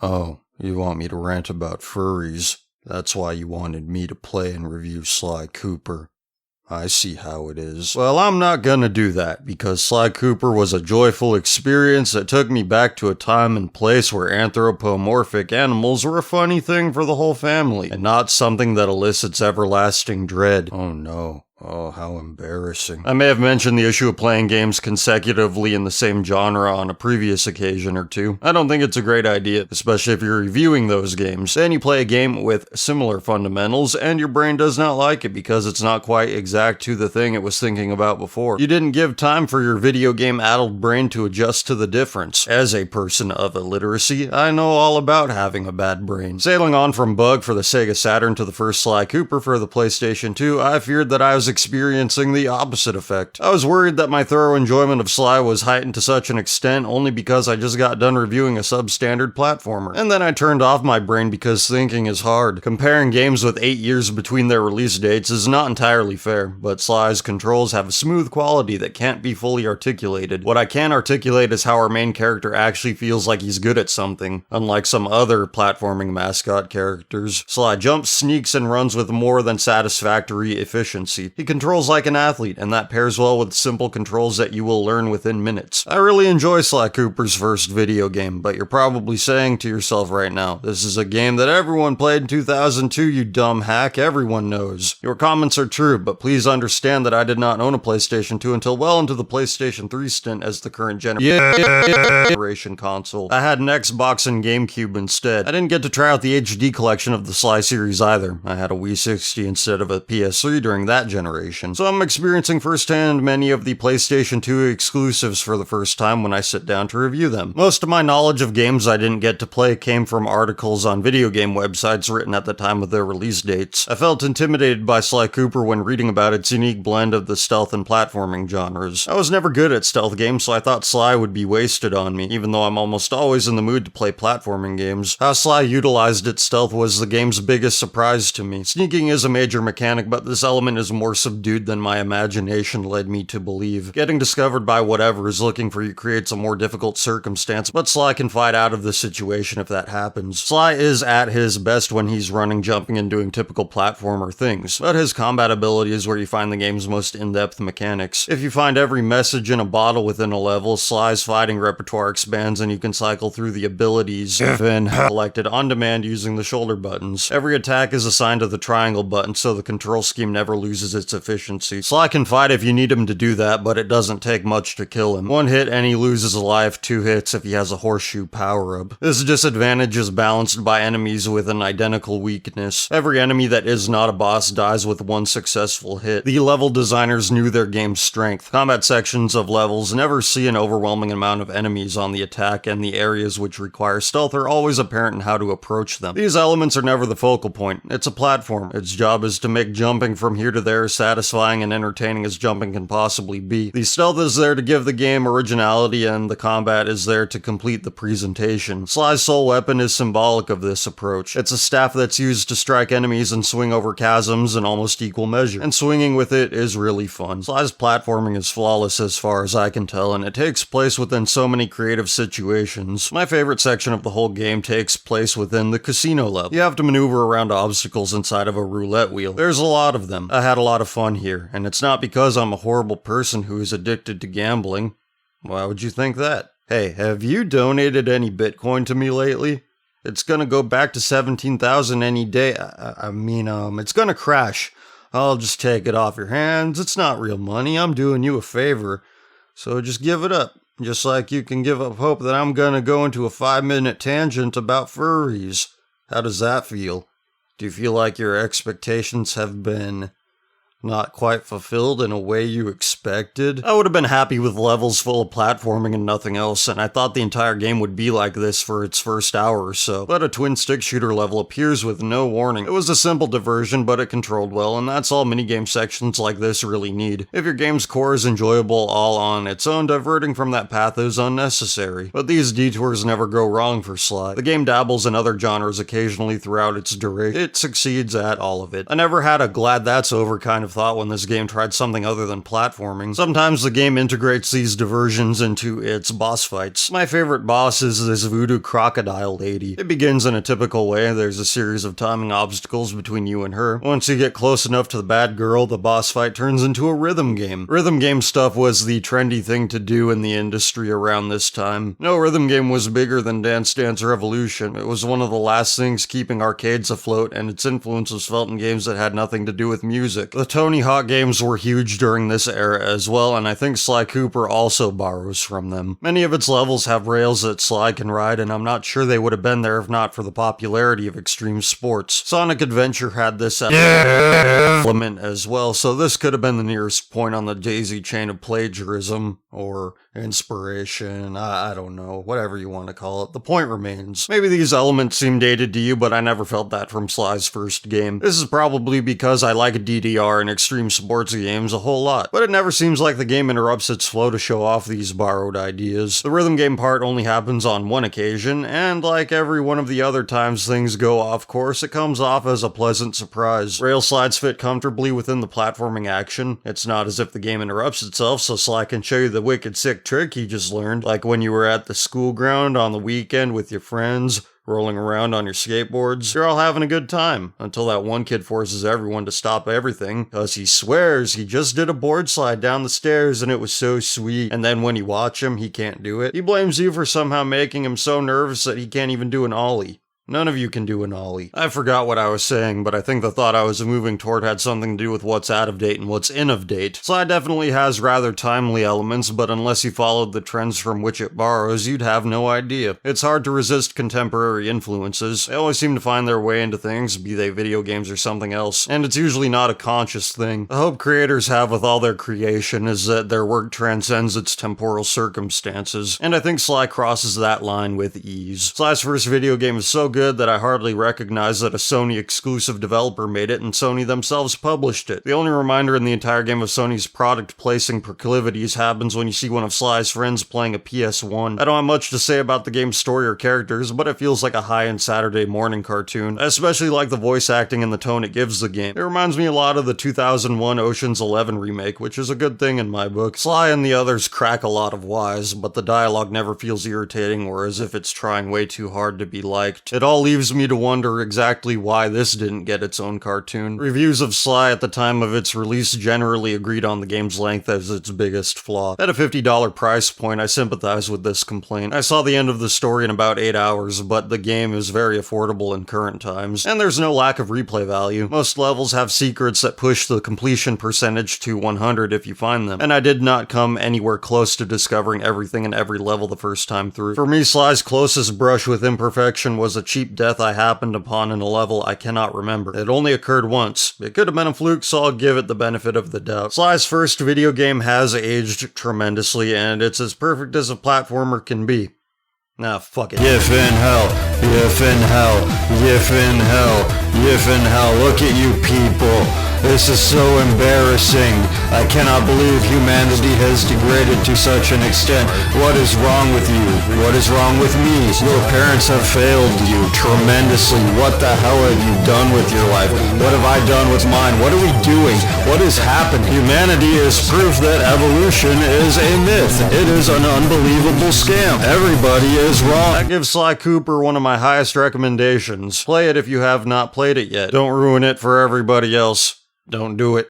Oh, you want me to rant about furries? That's why you wanted me to play and review Sly Cooper. I see how it is. Well, I'm not gonna do that, because Sly Cooper was a joyful experience that took me back to a time and place where anthropomorphic animals were a funny thing for the whole family, and not something that elicits everlasting dread. Oh no. Oh, how embarrassing. I may have mentioned the issue of playing games consecutively in the same genre on a previous occasion or two. I don't think it's a great idea, especially if you're reviewing those games. Then you play a game with similar fundamentals, and your brain does not like it because it's not quite exact to the thing it was thinking about before. You didn't give time for your video game-addled brain to adjust to the difference. As a person of illiteracy, I know all about having a bad brain. Sailing on from Bug for the Sega Saturn to the first Sly Cooper for the PlayStation 2, I feared that I was experiencing the opposite effect. I was worried that my thorough enjoyment of Sly was heightened to such an extent only because I just got done reviewing a substandard platformer. And then I turned off my brain because thinking is hard. Comparing games with 8 years between their release dates is not entirely fair, but Sly's controls have a smooth quality that can't be fully articulated. What I can articulate is how our main character actually feels like he's good at something. Unlike some other platforming mascot characters, Sly jumps, sneaks, and runs with more than satisfactory efficiency. He controls like an athlete, and that pairs well with simple controls that you will learn within minutes. I really enjoy Sly Cooper's first video game, but you're probably saying to yourself right now, this is a game that everyone played in 2002, you dumb hack, everyone knows. Your comments are true, but please understand that I did not own a PlayStation 2 until well into the PlayStation 3 stint as the current generation console. I had an Xbox and GameCube instead. I didn't get to try out the HD collection of the Sly series either. I had a Wii 60 instead of a PS3 during that generation. So I'm experiencing firsthand many of the PlayStation 2 exclusives for the first time when I sit down to review them. Most of my knowledge of games I didn't get to play came from articles on video game websites written at the time of their release dates. I felt intimidated by Sly Cooper when reading about its unique blend of the stealth and platforming genres. I was never good at stealth games, so I thought Sly would be wasted on me, even though I'm almost always in the mood to play platforming games. How Sly utilized its stealth was the game's biggest surprise to me. Sneaking is a major mechanic, but this element is more subdued than my imagination led me to believe. Getting discovered by whatever is looking for you creates a more difficult circumstance, but Sly can fight out of the situation if that happens. Sly is at his best when he's running, jumping, and doing typical platformer things, but his combat ability is where you find the game's most in-depth mechanics. If you find every message in a bottle within a level, Sly's fighting repertoire expands and you can cycle through the abilities been selected on demand using the shoulder buttons. Every attack is assigned to the triangle button, so the control scheme never loses its efficiency. Sly can fight if you need him to do that, but it doesn't take much to kill him. 1 hit and he loses a life, 2 hits if he has a horseshoe power-up. This disadvantage is balanced by enemies with an identical weakness. Every enemy that is not a boss dies with 1 successful hit. The level designers knew their game's strength. Combat sections of levels never see an overwhelming amount of enemies on the attack, and the areas which require stealth are always apparent in how to approach them. These elements are never the focal point. It's a platform. Its job is to make jumping from here to there satisfying and entertaining as jumping can possibly be. The stealth is there to give the game originality, and the combat is there to complete the presentation. Sly's sole weapon is symbolic of this approach. It's a staff that's used to strike enemies and swing over chasms in almost equal measure, and swinging with it is really fun. Sly's platforming is flawless as far as I can tell, and it takes place within so many creative situations. My favorite section of the whole game takes place within the casino level. You have to maneuver around obstacles inside of a roulette wheel. There's a lot of them. I had a lot of fun here, and it's not because I'm a horrible person who is addicted to gambling. Why would you think that? Hey, have you donated any Bitcoin to me lately? It's gonna go back to 17,000 any day. I mean, it's gonna crash. I'll just take it off your hands. It's not real money. I'm doing you a favor. So just give it up. Just like you can give up hope that I'm gonna go into a 5-minute tangent about furries. How does that feel? Do you feel like your expectations have been not quite fulfilled in a way you expected? I would have been happy with levels full of platforming and nothing else, and I thought the entire game would be like this for its first hour or so. But a twin-stick shooter level appears with no warning. It was a simple diversion, but it controlled well, and that's all minigame sections like this really need. If your game's core is enjoyable all on its own, diverting from that path is unnecessary. But these detours never go wrong for Sly. The game dabbles in other genres occasionally throughout its duration. It succeeds at all of it. I never had a glad that's over kind of thought when this game tried something other than platforming. Sometimes the game integrates these diversions into its boss fights. My favorite boss is this voodoo crocodile lady. It begins in a typical way. There's a series of timing obstacles between you and her. Once you get close enough to the bad girl, the boss fight turns into a rhythm game. Rhythm game stuff was the trendy thing to do in the industry around this time. No rhythm game was bigger than Dance Dance Revolution. It was one of the last things keeping arcades afloat, and its influence was felt in games that had nothing to do with music. The Tony Hawk games were huge during this era as well, and I think Sly Cooper also borrows from them. Many of its levels have rails that Sly can ride, and I'm not sure they would have been there if not for the popularity of extreme sports. Sonic Adventure had this element as well, so this could have been the nearest point on the daisy chain of plagiarism, or inspiration, I don't know, whatever you want to call it. The point remains. Maybe these elements seem dated to you, but I never felt that from Sly's first game. This is probably because I like DDR and extreme sports games a whole lot, but it never seems like the game interrupts its flow to show off these borrowed ideas. The rhythm game part only happens on one occasion, and like every one of the other times things go off course, it comes off as a pleasant surprise. Rail slides fit comfortably within the platforming action. It's not as if the game interrupts itself so Sly can show you the wicked sick trick he just learned, like when you were at the school ground on the weekend with your friends, rolling around on your skateboards. You're all having a good time, until that one kid forces everyone to stop everything, cause he swears he just did a board slide down the stairs and it was so sweet, and then when you watch him, he can't do it. He blames you for somehow making him so nervous that he can't even do an ollie. None of you can do an ollie. I forgot what I was saying, but I think the thought I was moving toward had something to do with what's out of date and what's in of date. Sly definitely has rather timely elements, but unless you followed the trends from which it borrows, you'd have no idea. It's hard to resist contemporary influences. They always seem to find their way into things, be they video games or something else, and it's usually not a conscious thing. The hope creators have with all their creation is that their work transcends its temporal circumstances, and I think Sly crosses that line with ease. Sly's first video game is so good that I hardly recognize that a Sony exclusive developer made it and Sony themselves published it. The only reminder in the entire game of Sony's product placing proclivities happens when you see one of Sly's friends playing a PS1. I don't have much to say about the game's story or characters, but it feels like a high-end Saturday morning cartoon. I especially like the voice acting and the tone it gives the game. It reminds me a lot of the 2001 Ocean's 11 remake, which is a good thing in my book. Sly and the others crack a lot of wise, but the dialogue never feels irritating or as if it's trying way too hard to be liked. It all leaves me to wonder exactly why this didn't get its own cartoon. Reviews of Sly at the time of its release generally agreed on the game's length as its biggest flaw. At a $50 price point, I sympathize with this complaint. I saw the end of the story in about 8 hours, but the game is very affordable in current times, and there's no lack of replay value. Most levels have secrets that push the completion percentage to 100 if you find them, and I did not come anywhere close to discovering everything in every level the first time through. For me, Sly's closest brush with imperfection was a cheap death I happened upon in a level I cannot remember. It only occurred once. It could have been a fluke, so I'll give it the benefit of the doubt. Sly's first video game has aged tremendously, and it's as perfect as a platformer can be. Nah, fuck it. Yif in hell, yif in hell, yif in hell, yif in hell. Look at you people. This is so embarrassing. I cannot believe humanity has degraded to such an extent. What is wrong with you? What is wrong with me? Your parents have failed you tremendously. What the hell have you done with your life? What have I done with mine? What are we doing? What is happening? Humanity is proof that evolution is a myth. It is an unbelievable scam. Everybody is wrong. That gives Sly Cooper one of my highest recommendations. Play it if you have not played it yet. Don't ruin it for everybody else. Don't do it.